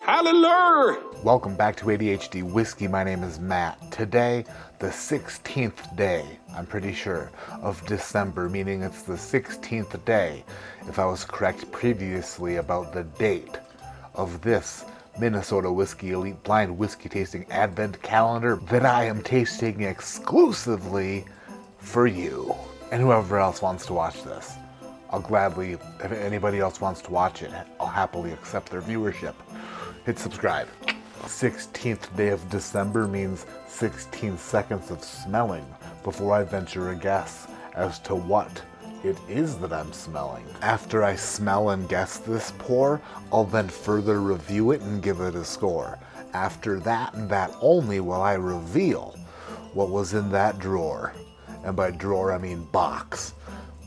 Hallelujah! Welcome back to ADHD Whiskey. My name is Matt. Today, the 16th day, I'm pretty sure, of December, meaning it's the 16th day, if I was correct previously about the date of this Minnesota Whiskey Elite Blind Whiskey Tasting Advent Calendar that I am tasting exclusively for you and whoever else wants to watch this. I'll gladly, if anybody else wants to watch it, I'll happily accept their viewership. Hit subscribe. 16th day of December means 16 seconds of smelling before I venture a guess as to what it is that I'm smelling. After I smell and guess this pour, I'll then further review it and give it a score. After that and that only will I reveal what was in that drawer. And by drawer I mean box.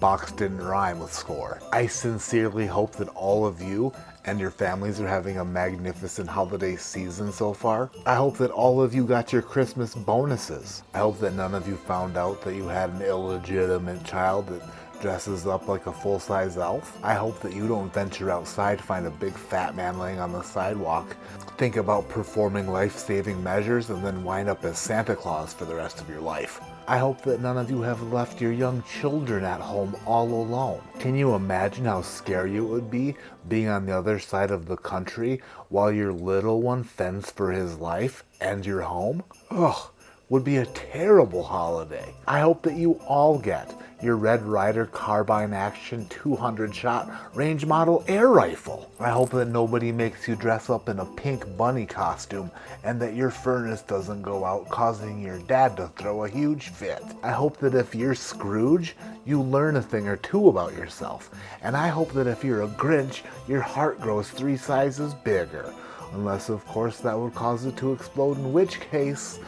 Box didn't rhyme with score. I sincerely hope that all of you and your families are having a magnificent holiday season so far. I hope that all of you got your Christmas bonuses. I hope that none of you found out that you had an illegitimate child that dresses up like a full-size elf. I hope that you don't venture outside, find a big fat man laying on the sidewalk, think about performing life-saving measures, and then wind up as Santa Claus for the rest of your life. I hope that none of you have left your young children at home all alone. Can you imagine how scary it would be being on the other side of the country while your little one fends for his life and your home? Ugh, would be a terrible holiday. I hope that you all get your Red Ryder carbine action 200 shot range model air rifle. I hope that nobody makes you dress up in a pink bunny costume and that your furnace doesn't go out causing your dad to throw a huge fit. I hope that if you're Scrooge, you learn a thing or two about yourself. And I hope that if you're a Grinch, your heart grows 3 sizes bigger. Unless of course that would cause it to explode, in which case,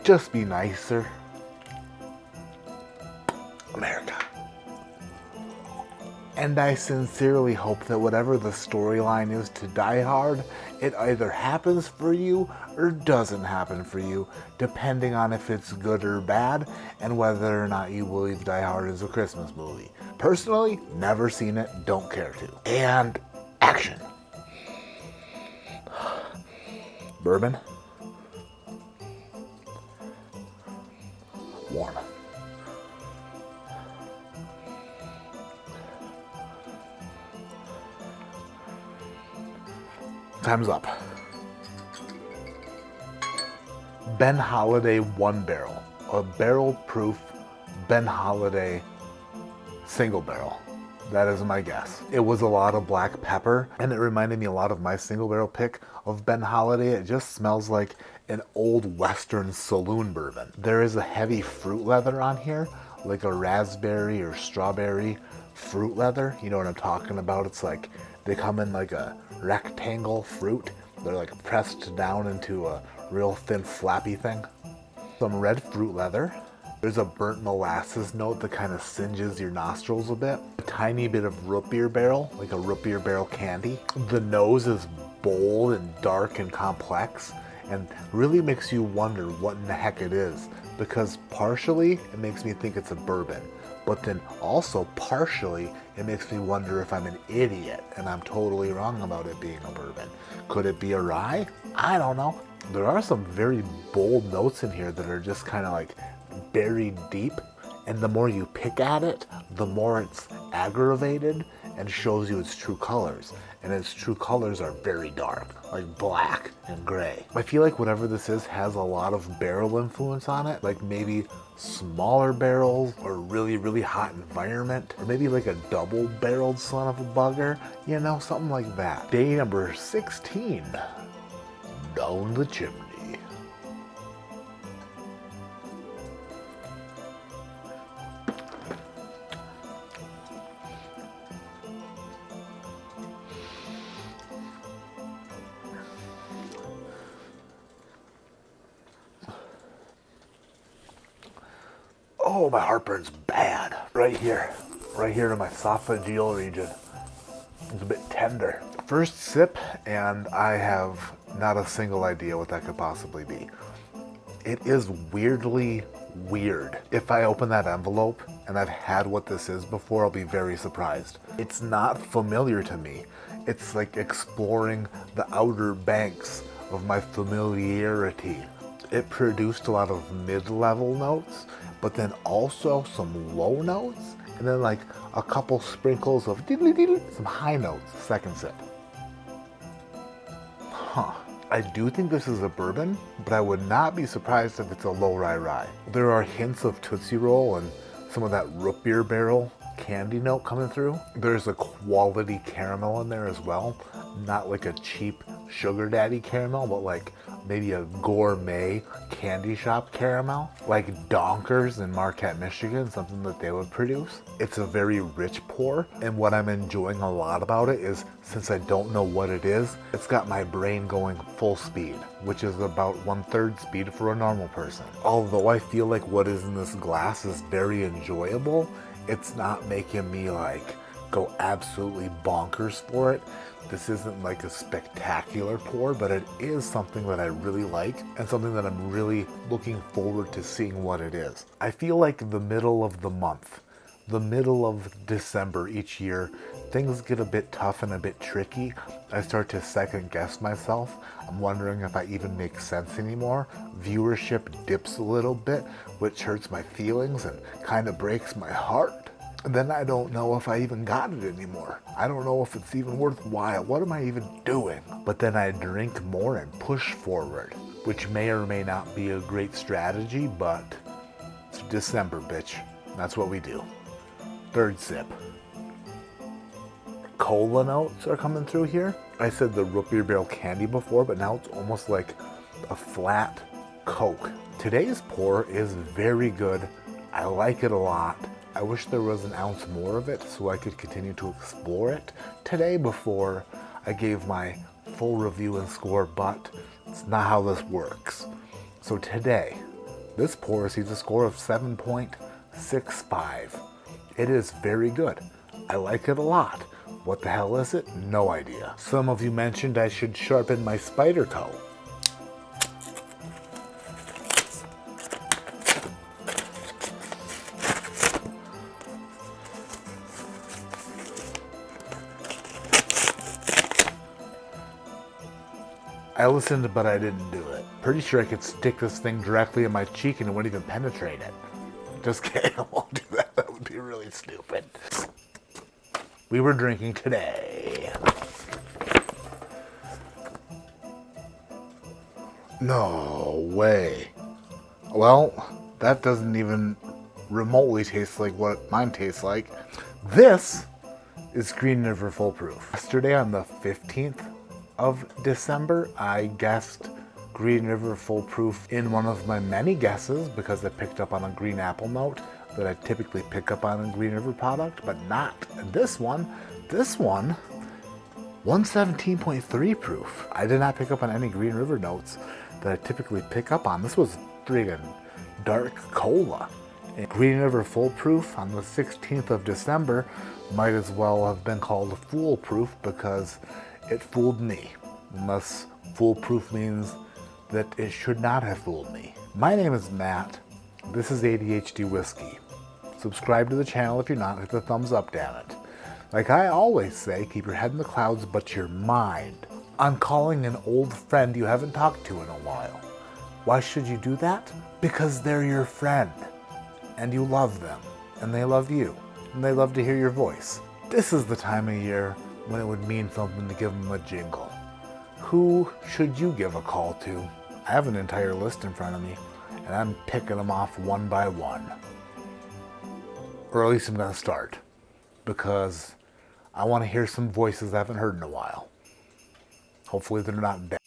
just be nicer. America. And I sincerely hope that whatever the storyline is to Die Hard, it either happens for you or doesn't happen for you, depending on if it's good or bad, and whether or not you believe Die Hard is a Christmas movie. Personally, never seen it, don't care to. And action. Bourbon. Warm. Time's up. Ben Holiday 1 barrel. A barrel proof Ben Holiday single barrel. That is my guess. It was a lot of black pepper, and it reminded me a lot of my single barrel pick of Ben Holiday. It just smells like an old Western saloon bourbon. There is a heavy fruit leather on here, like a raspberry or strawberry fruit leather. You know what I'm talking about? It's like they come in like a rectangle fruit. They're like pressed down into a real thin flappy thing. Some red fruit leather. There's a burnt molasses note that kind of singes your nostrils a bit. A tiny bit of root beer barrel, like a root beer barrel candy. The nose is bold and dark and complex, and really makes you wonder what in the heck it is, because partially it makes me think it's a bourbon, but then also partially it makes me wonder if I'm an idiot and I'm totally wrong about it being a bourbon. Could it be a rye? I don't know. There are some very bold notes in here that are just kind of like buried deep, and the more you pick at it, the more it's aggravated and shows you its true colors. And its true colors are very dark, like black and gray. I feel like whatever this is has a lot of barrel influence on it, like maybe smaller barrels or really hot environment, or maybe like a double barreled son of a bugger, you know, something like that. Day number 16, down the chimney. Oh, my heartburn's bad. Right here in my esophageal region. It's a bit tender. First sip, and I have not a single idea what that could possibly be. It is weirdly weird. If I open that envelope and I've had what this is before, I'll be very surprised. It's not familiar to me. It's like exploring the outer banks of my familiarity. It produced a lot of mid-level notes, but then also some low notes, and then like a couple sprinkles of some high notes. Second sip. Huh. I do think this is a bourbon, but I would not be surprised if it's a low rye. There are hints of Tootsie Roll and some of that root beer barrel candy note coming through. There's a quality caramel in there as well. Not like a cheap sugar daddy caramel, but like maybe a gourmet candy shop caramel, like Donkers in Marquette, Michigan, something that they would produce. It's a very rich pour, and what I'm enjoying a lot about it is, since I don't know what it is, it's got my brain going full speed, which is about 1/3 speed for a normal person. Although I feel like what is in this glass is very enjoyable, it's not making me like go absolutely bonkers for it. This isn't like a spectacular pour, but it is something that I really like and something that I'm really looking forward to seeing what it is. I feel like the middle of the month, the middle of December each year, things get a bit tough and a bit tricky. I start to second guess myself. I'm wondering if I even make sense anymore. Viewership dips a little bit, which hurts my feelings and kind of breaks my heart. And then I don't know if I even got it anymore. I don't know if it's even worthwhile. What am I even doing? But then I drink more and push forward, which may or may not be a great strategy, but it's December, bitch. That's what we do. Third sip. Cola notes are coming through here. I said the root beer barrel candy before, but now it's almost like a flat Coke. Today's pour is very good. I like it a lot. I wish there was an ounce more of it so I could continue to explore it today before I gave my full review and score, but it's not how this works. So today, this pour receives a score of 7.65. It is very good. I like it a lot. What the hell is it? No idea. Some of you mentioned I should sharpen my spider toe. I listened, but I didn't do it. Pretty sure I could stick this thing directly in my cheek and it wouldn't even penetrate it. Just kidding, I won't do that. That would be really stupid. We were drinking today. No way. Well, that doesn't even remotely taste like what mine tastes like. This is Green River Full Proof. Yesterday on the 15th of December, I guessed Green River Full Proof in one of my many guesses because I picked up on a green apple note that I typically pick up on a Green River product, but not this one. This one, 117.3 proof. I did not pick up on any Green River notes that I typically pick up on. This was friggin' dark cola. And Green River Full Proof on the 16th of December might as well have been called foolproof because it fooled me, unless foolproof means that it should not have fooled me. My name is Matt. This is ADHD Whiskey. Subscribe to the channel if you're not. Hit the thumbs up, damn it. Like I always say, keep your head in the clouds, but your mind. I'm calling an old friend you haven't talked to in a while. Why should you do that? Because they're your friend, and you love them, and they love you, and they love to hear your voice. This is the time of year when it would mean something to give them a jingle. Who should you give a call to? I have an entire list in front of me, and I'm picking them off one by one. Or at least I'm gonna start, because I want to hear some voices I haven't heard in a while. Hopefully they're not dead.